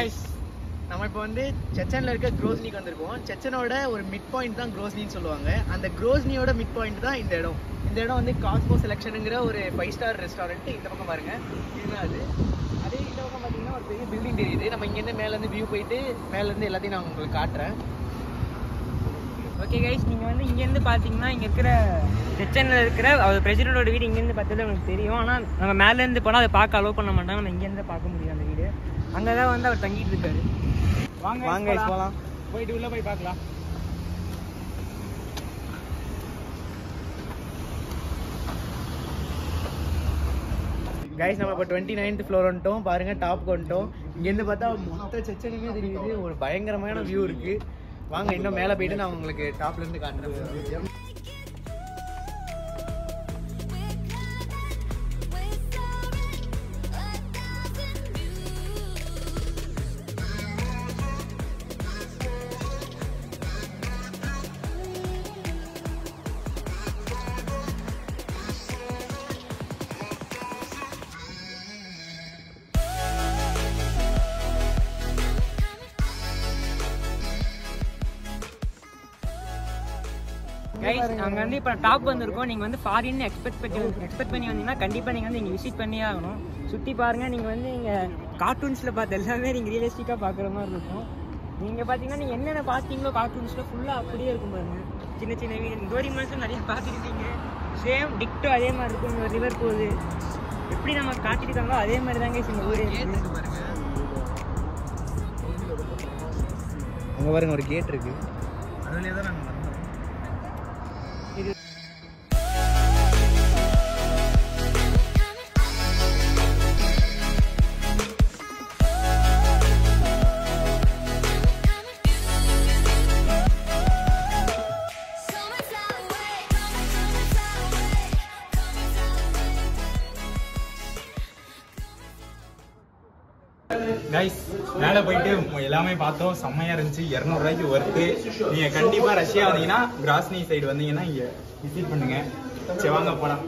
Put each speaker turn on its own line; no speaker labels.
guys, நம்ம இப்போ வந்து செச்சன்ல இருக்க க்ரோஸ்னிக்கு வந்திருக்கோம். செச்சனோட ஒரு மிட் பாயிண்ட் தான் க்ரோஸ்னின்னு சொல்லுவாங்க. அந்த க்ரோஸ்னியோட மிட் பாயிண்ட் தான் இந்த இடம். இந்த இடம் வந்து காஸ்மோ செலெக்ஷனுங்கிற ஒரு 5 ஸ்டார் ரெஸ்டாரண்ட். இந்த பக்கம் பாருங்க, இதுதான் அது. அதே இந்த பக்கம் பார்த்தீங்கன்னா ஒரு பெரிய பில்டிங் தெரியுது. நம்ம இங்கேருந்து மேலேருந்து வியூ போயிட்டு மேலேருந்து எல்லாத்தையும் நான் உங்களுக்கு காட்டுறேன்.
ஓகே கைஸ், நீங்கள் வந்து இங்கேருந்து பார்த்தீங்கன்னா இங்கே இருக்கிற செச்சனில் இருக்கிற அவர் பிரசிடென்டோட வீடு இங்கேருந்து பார்த்தது உங்களுக்கு தெரியும். ஆனால் நம்ம மேலேருந்து போனால் அதை பார்க்க அலோவ் பண்ண மாட்டாங்க. நம்ம இங்கேருந்து பார்க்க முடியும் அந்த வீடு. அங்கே தான் வந்து அவர் தங்கிட்டு இருக்காரு.
வாங்க போகலாம்,
போயிட்டு உள்ளே போய் பார்க்கலாம்.
கைஸ் நம்ம இப்போ 29th ஃப்ளோர் வந்துட்டோம். பாருங்க, டாப்க்கு வந்துட்டோம். இங்கேருந்து பார்த்தா மொத்த செச்சனுமே தெரியுது. ஒரு பயங்கரமான வியூ இருக்கு. வாங்க இன்னும் மேலே போயிட்டு நான் உங்களுக்கு டாப்ல இருந்து காட்டுறேன்.
கைஸ், அங்கே வந்து இப்போ டாப் வந்திருக்கோம். நீங்கள் வந்து ஃபாரின் எக்ஸ்பெக்ட் பண்ணி வந்தீங்கன்னா கண்டிப்பாக நீங்கள் வந்து இங்கே விசிட் பண்ணியே ஆகணும். சுற்றி பாருங்கள். நீங்கள் வந்து இங்கே கார்ட்டூன்ஸில் பார்த்து எல்லாமே நீங்கள் ரியலிஸ்டிக்காக பார்க்குற மாதிரி இருக்கும். நீங்கள் பார்த்தீங்கன்னா நீங்கள் என்னென்ன பார்த்தீங்களோ கார்ட்டூன்ஸில் ஃபுல்லாக அப்படியே இருக்கும் பாருங்கள். சின்ன சின்ன வீடு டோரிமான்ஸும் நிறைய பார்த்துருக்கீங்க. சேம் டிக்டோ அதே மாதிரி இருக்கும். இங்கே ஒரு ரிவர் போகுது. எப்படி நம்ம காட்டிருக்காங்களோ அதே மாதிரி தாங்க இந்த ஊரே இருக்குது.
அங்கே பாருங்க, ஒரு கேட் இருக்கு. அதுலேயே தான் நாங்கள்
கைஸ், மேலே போயிட்டு எல்லாமே பார்த்தோம். செம்மையா இருந்துச்சு. 200 ரூபாய்க்கு ஒர்த்து. நீங்க கண்டிப்பா ரஷ்யா வந்தீங்கன்னா கிராஸ்னி சைடு வந்தீங்கன்னா இங்க விசிட் பண்ணுங்க. சரி வாங்க போலாம்.